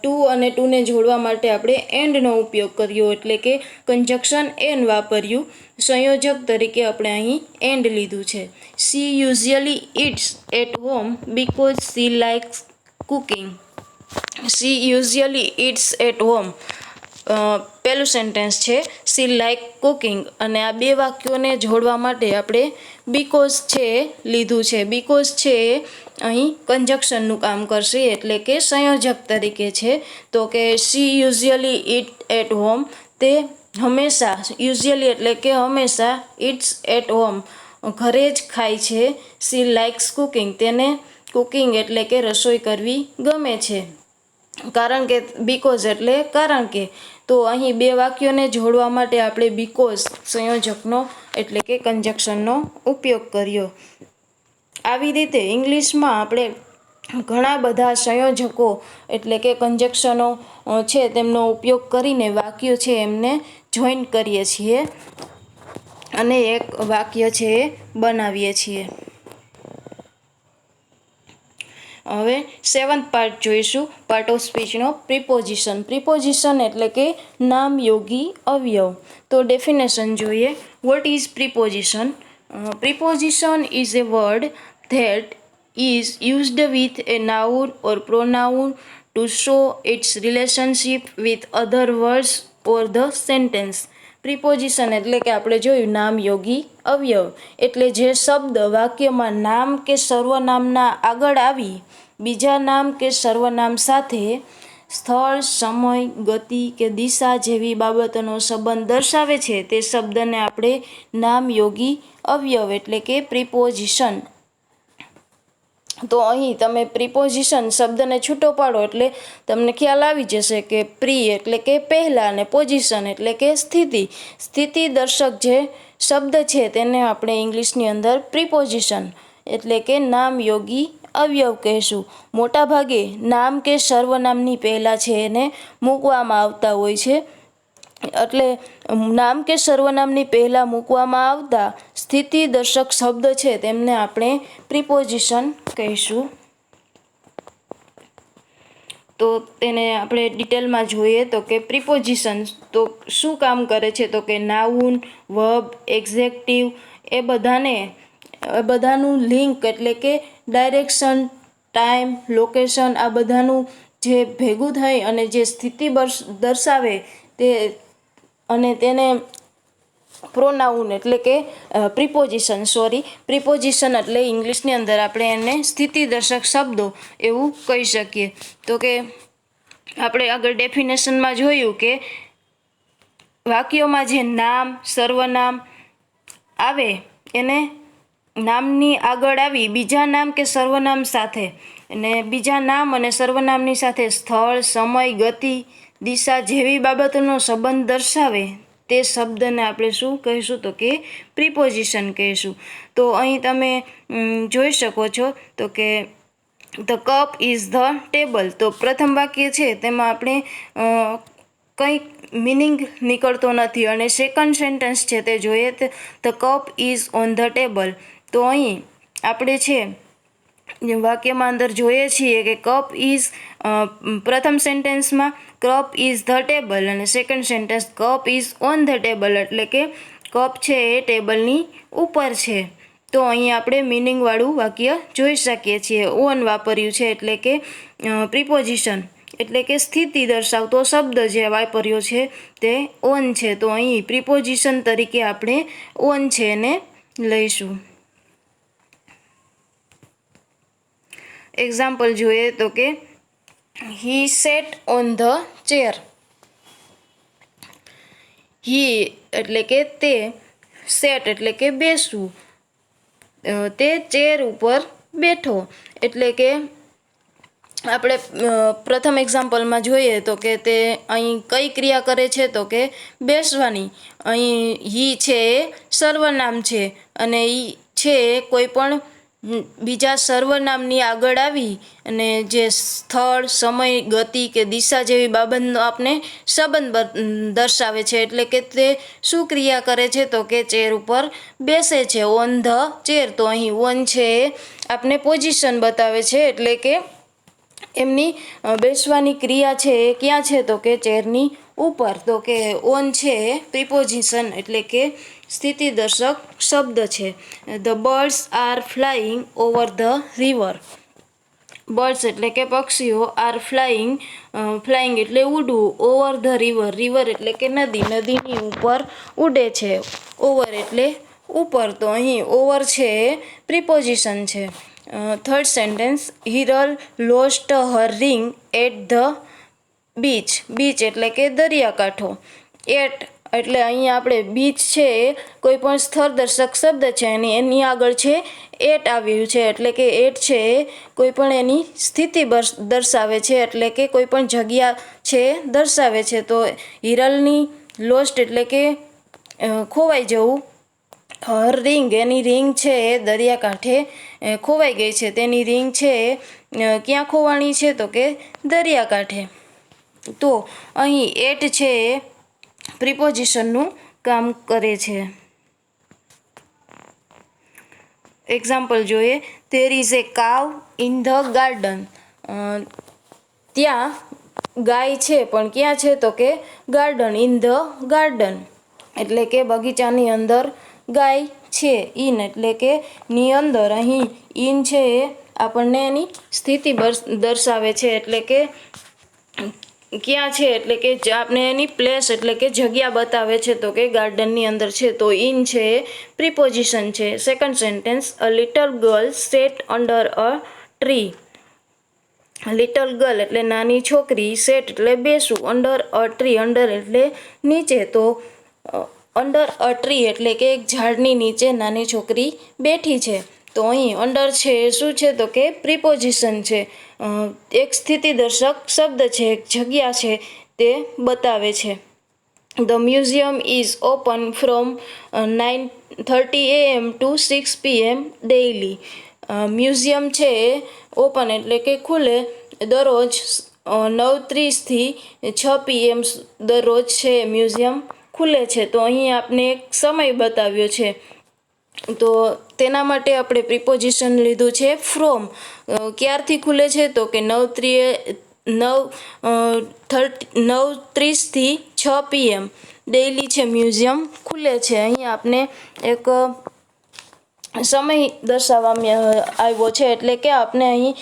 2 અને 2ને જોડવા માટે આપણે એન્ડનો ઉપયોગ કર્યો એટલે કે કંજક્શન એન વાપર્યું. સંયોજક તરીકે આપણે અહીં એન્ડ લીધું છે. She usually eats at home because she likes cooking. She usually eats at home પહેલું સેન્ટેન્સ છે શી લાઇક કુકિંગ અને આ બે વાક્યોને જોડવા માટે આપણે બીકોઝ છે લીધું છે. બીકોઝ છે અહીં કંજક્શનનું કામ કરશે એટલે કે સંયોજક તરીકે છે. તો કે શી યુઝ્યુઅલી ઇટ એટ હોમ તે હંમેશા, યુઝ્યુઅલી એટલે કે હંમેશા, ઇટ્સ એટ હોમ ઘરે જ ખાય છે. શી લાઇક્સ કુકિંગ તેને કુકિંગ એટલે કે રસોઈ કરવી ગમે છે. કારણ કે બીકોઝ એટલે કારણ કે. તો અહીં બે વાક્યોને જોડવા માટે આપણે બીકોઝ સંયોજકનો એટલે કે કંજક્શનનો ઉપયોગ કર્યો. આવી રીતે ઇંગ્લિશમાં આપણે ઘણા બધા સંયોજકો એટલે કે કંજક્શનો છે તેમનો ઉપયોગ કરીને વાક્યો છે એમને જોઈન કરીએ છીએ અને એક વાક્ય છે એ બનાવીએ છીએ. હવે 7th પાર્ટ જોઈશું, પાર્ટ ઓફ સ્પીચનો પ્રિપોઝિશન. પ્રિપોઝિશન એટલે કે નામયોગી અવયવ. તો ડેફિનેશન જોઈએ. What is preposition? Preposition is a word that is used with a noun or pronoun to show its relationship with other words or the sentence. Preposition એટલે કે આપણે જોયું નામયોગી અવયવ એટલે જે શબ્દ વાક્યમાં નામ કે સર્વનામના આગળ આવી બીજા નામ કે સર્વનામ સાથે સ્થળ, સમય, ગતિ કે દિશા જેવી બાબતોનો સંબંધ દર્શાવે છે તે શબ્દને આપણે નામયોગી અવયવ એટલે કે પ્રિપોઝિશન. તો અહીં તમે પ્રિપોઝિશન શબ્દને છૂટો પાડો એટલે તમને ખ્યાલ આવી જશે કે પ્રી એટલે કે પહેલાં અને પોઝિશન એટલે કે સ્થિતિ. સ્થિતિ દર્શક જે શબ્દ છે તેને આપણે ઇંગ્લિશની અંદર પ્રિપોઝિશન એટલે કે નામયોગી અવયવ કહેશું. મોટાભાગે નામ કે સર્વનામની પહેલાં છે એને મૂકવામાં આવતા હોય છે. એટલે નામ કે સર્વનામની પહેલાં મૂકવામાં આવતા સ્થિતિ દર્શક શબ્દ છે તેમને આપણે પ્રિપોઝિશન કહીશું. તો તેને આપણે ડિટેલમાં જોઈએ તો કે પ્રિપોઝિશન તો શું કામ કરે છે તો કે નાઉન, વર્બ, એક્ઝેક્ટિવ એ બધાનું લિંક એટલે કે ડાયરેક્શન, ટાઈમ, લોકેશન આ બધાનું જે ભેગું થઈ અને જે સ્થિતિ દર્શાવે તે અને તેને પ્રોનાઉન એટલે કે પ્રિપોઝિશન એટલે ઇંગ્લિશની અંદર આપણે એને સ્થિતિદર્શક શબ્દો એવું કહી શકીએ. તો કે આપણે આગળ ડેફિનેશનમાં જોયું કે વાક્યોમાં જે નામ, સર્વનામ આવે એને નામની આગળ આવી બીજા નામ કે સર્વનામ સાથે અને બીજા નામ અને સર્વનામની સાથે સ્થળ, સમય, ગતિ દિશા જેવી બાબતોનો સંબંધ દર્શાવે તે શબ્દને આપણે શું કહીશું? તો કે પ્રિપોઝિશન કહીશું. તો અહીં તમે જોઈ શકો છો તો કે the cup is the table. તો પ્રથમ વાક્ય છે તેમાં આપણે કંઈ મિનિંગ નીકળતો નથી, અને સેકન્ડ સેન્ટેન્સ છે તે જોઈએ તો the cup is on the table. તો અહીં આપણે છે વાક્યમાં અંદર જોઈએ છીએ કે કપ ઇઝ, પ્રથમ સેન્ટેન્સમાં કપ ઇઝ ધ ટેબલ, અને second sentence cup is on the table, એટલે કે કપ છે એ ટેબલની ઉપર છે. તો અહીં આપણે મિનિંગવાળું વાક્ય જોઈ શકીએ છીએ. ઓન વાપર્યું છે એટલે કે પ્રિપોઝિશન, એટલે કે સ્થિતિ દર્શાવતો શબ્દ જે વાપર્યો છે તે ઓન છે. તો અહીં પ્રિપોઝિશન તરીકે આપણે ઓન છે એને લઈશું. એક્ઝામ્પલ જોઈએ તો કે હી સેટ ઓન ધ ચેર. હી એટલે કે તે, સેટ એટલે કે બેસવું, તે ચેર ઉપર બેઠો. એટલે કે આપણે પ્રથમ એક્ઝામ્પલમાં જોઈએ તો કે તે અહીં કઈ ક્રિયા કરે છે? તો કે બેસવાની. અહીં હી છે એ સર્વનામ છે, અને ઈ છે કોઈ પણ બીજા સર્વનામની આગળ આવી અને જે સ્થળ, સમય, ગતિ કે દિશા જેવી બાબતનો આપણે સંબંધ દર્શાવે છે. એટલે કે તે શું ક્રિયા કરે છે? તો કે ચેર ઉપર બેસે છે, ઓન ધ ચેર. તો અહીં ઓન છે એ આપણે પોઝિશન બતાવે છે, એટલે કે એમની બેસવાની ક્રિયા છે એ ક્યાં છે? તો કે ચેરની ઉપર. તો કે ઓન છે એ પ્રિપોઝિશન એટલે કે સ્થિતિદર્શક શબ્દ છે. The birds are flying over the river. Birds એટલે કે પક્ષીઓ, આર ફ્લાઇંગ, ફ્લાઇંગ એટલે ઉડવું, ઓવર ધ રિવર, રિવર એટલે કે નદી, નદીની ઉપર ઉડે છે, ઓવર એટલે ઉપર. તો અહીં ઓવર છે એ પ્રિપોઝિશન છે. Third sentence Hiral lost her ring at the beach. Beach એટલે કે દરિયાકાંઠો. એટ એટલે અહીં આપણે બીચ છે એ કોઈ પણ સ્થળ દર્શક શબ્દ છે, અને એની આગળ છે એટ આવ્યું છે, એટલે કે એટ છે એ કોઈ પણ એની સ્થિતિ દર્શાવે છે, એટલે કે કોઈ પણ જગ્યા છે દર્શાવે છે. તો હિરલની લોસ્ટ એટલે કે ખોવાઈ જવું, હર રિંગ એની રિંગ છે એ દરિયાકાંઠે ખોવાઈ ગઈ છે. તેની રિંગ છે એ ક્યાં ખોવાણી છે? તો કે દરિયાકાંઠે. તો અહીં એટ છે એ પ્રિપોઝિશનનું કામ કરે છે. એક્ઝામ્પલ જોઈએ. ધેર ઇઝ એ કાવ ઇન ધ ગાર્ડન. ત્યાં ગાય છે, પણ ક્યાં છે? તો કે ગાર્ડન, ઇન ધ ગાર્ડન એટલે કે બગીચાની અંદર ગાય છે. ઇન એટલે કે ની અંદર. અહીં ઇન છે એ આપણને એની સ્થિતિ દર્શાવે છે, એટલે કે ક્યાં છે? એટલે કે આપણે એની પ્લેસ એટલે કે જગ્યા બતાવે છે. તો કે ગાર્ડનની અંદર છે. તો ઇન છે એ પ્રિપોઝિશન છે. Second sentence a little girl set under a tree. Little girl એટલે નાની છોકરી, સેટ એટલે બેસવું, અંડર અ ટ્રી, અંડર એટલે નીચે. તો અંડર અ ટ્રી એટલે કે એક ઝાડની નીચે નાની છોકરી બેઠી છે. તો અહીં અંડર છે એ શું છે? તો કે પ્રિપોઝિશન છે. એક સ્થિતિદર્શક શબ્દ છે, એક જગ્યા છે તે બતાવે છે. The museum is open from 9:30 AM to 6 PM daily. Museum છે એ ઓપન એટલે કે ખુલે દરરોજ 9:30 થી 6 PM દરરોજ છે મ્યુઝિયમ ખુલે છે. તો અહીં આપણે એક સમય બતાવ્યો છે, તો તેના માટે આપણે પ્રિપોઝિશન લીધું છે ફ્રોમ. ક્યારથી ખુલે છે? તો કે 9:30 થી 6 PM ડેઇલી છે મ્યુઝિયમ ખુલે છે. અહીં આપણે એક સમય દર્શાવવામાં આવ્યો છે, એટલે કે આપણે અહીં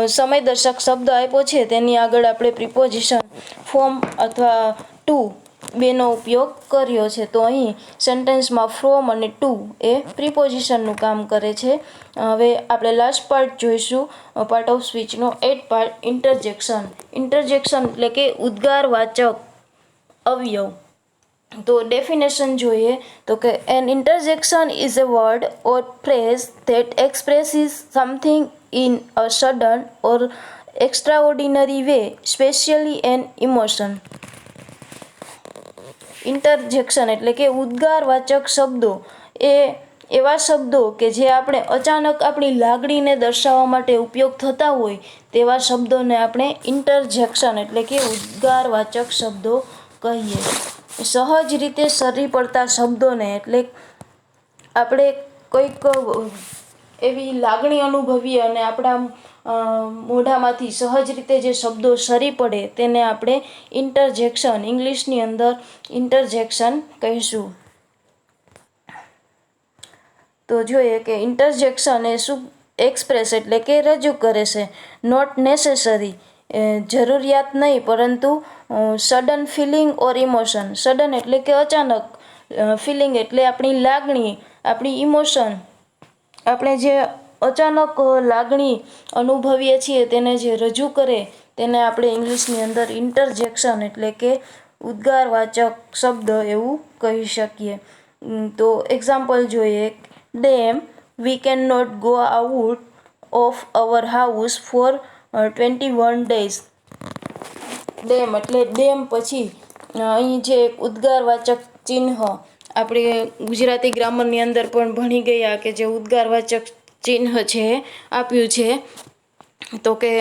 સમય દર્શક શબ્દ આપ્યો છે, તેની આગળ આપણે પ્રિપોઝિશન ફ્રોમ અથવા ટુ બેનો ઉપયોગ કર્યો છે. તો અહીં સેન્ટેન્સમાં ફ્રોમ અને ટુ એ પ્રિપોઝિશનનું કામ કરે છે. હવે આપણે લાસ્ટ પાર્ટ જોઈશું, પાર્ટ ઓફ સ્પીચનો 8th પાર્ટ, ઇન્ટરજેક્શન. ઇન્ટરજેક્શન એટલે કે ઉદ્ગારવાચક અવયવ. તો ડેફિનેશન જોઈએ તો કે an interjection is a word or phrase that expresses something in a sudden or extraordinary way, especially an emotion. ઇન્ટરજેક્શન એટલે કે ઉદ્ગારવાચક શબ્દો એ એવા શબ્દો કે જે આપણે અચાનક આપણી લાગણીને દર્શાવવા માટે ઉપયોગ થતા હોય તેવા શબ્દોને આપણે ઇન્ટરજેક્શન એટલે કે ઉદ્ગારવાચક શબ્દો કહીએ. સહજ રીતે સરી પડતા શબ્દોને એટલે આપણે કંઈક એવી લાગણી અનુભવીએ અને આપણા મોઢામાંથી સહજ રીતે જે શબ્દો સરી પડે તેને આપણે ઇન્ટરજેક્શન, ઇંગ્લિશની અંદર ઇન્ટરજેક્શન કહીશું. તો જોઈએ કે ઇન્ટરજેક્શન એ શું એક્સપ્રેસ એટલે કે રજૂ કરે છે. નોટ નેસેસરી જરૂરિયાત નહીં, પરંતુ સડન ફિલિંગ ઓર ઇમોશન. સડન એટલે કે અચાનક, ફિલિંગ એટલે આપણી લાગણી, આપણી ઇમોશન, આપણે જે અચાનક લાગણી અનુભવીએ છીએ તેને જે રજૂ કરે તેને આપણે ઇંગ્લિશની અંદર ઇન્ટરજેક્શન એટલે કે ઉદ્ગારવાચક શબ્દ એવું કહી શકીએ. તો એક્ઝામ્પલ જોઈએ. Damn, we can not go out of our house for 21 days. Damn એટલે ડેમ પછી અહીં જે ઉદ્ગારવાચક ચિહ્ન આપણે ગુજરાતી ગ્રામરની અંદર પણ ભણી ગયા કે જે ઉદ્ગારવાચક ચિહ્ન છે આપ્યું છે તો કે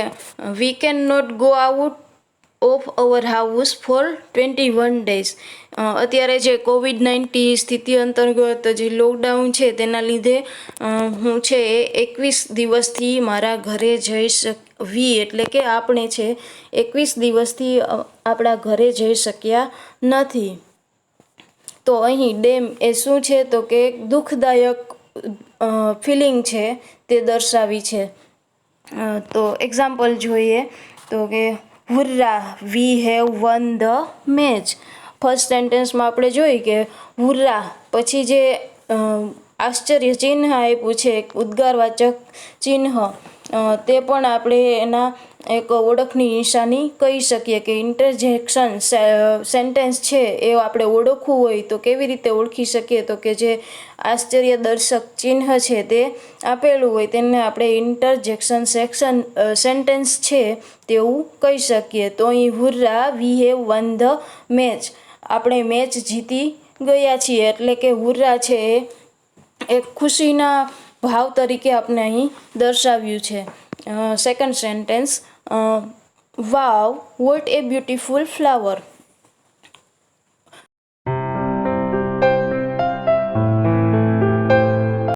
we can not go out of our house for 21 days. અત્યારે જે COVID-19 સ્થિતિ અંતર્ગત જે લોકડાઉન છે તેના લીધે હું છે એ 21 દિવસથી મારા ઘરે વી એટલે કે આપણે છે 21 દિવસથી આપણા ઘરે જઈ શક્યા નથી. તો અહીં ડેમ એ શું છે તો કે દુઃખદાયક ફિલિંગ છે તે દર્શાવી છે. તો એક્ઝામ્પલ જોઈએ તો કે hurrah, we have won the match. First સેન્ટેન્સમાં આપણે જોઈએ કે હુર્રા પછી જે આશ્ચર્ય ચિહ્ન આપ્યું છે ઉદ્ગારવાચક ચિહ્ન તે પણ આપણે એના એક ઓળખની નિશાની કહી શકીએ કે ઇન્ટરજેક્શન સેન્ટેન્સ છે એ આપણે ઓળખવું હોય તો કેવી રીતે ઓળખી શકીએ તો કે જે આશ્ચર્યદર્શક ચિહ્ન છે તે આપેલું હોય તેને આપણે ઇન્ટરજેક્શન સેન્ટેન્સ છે તેવું કહી શકીએ. તો અહીં hurrah, we have won the match, આપણે મેચ જીતી ગયા છીએ એટલે કે હુર્રા છે એ એક ખુશીના ભાવ તરીકે આપણે અહીં દર્શાવ્યું છે. Second sentence, wow what A beautiful flower.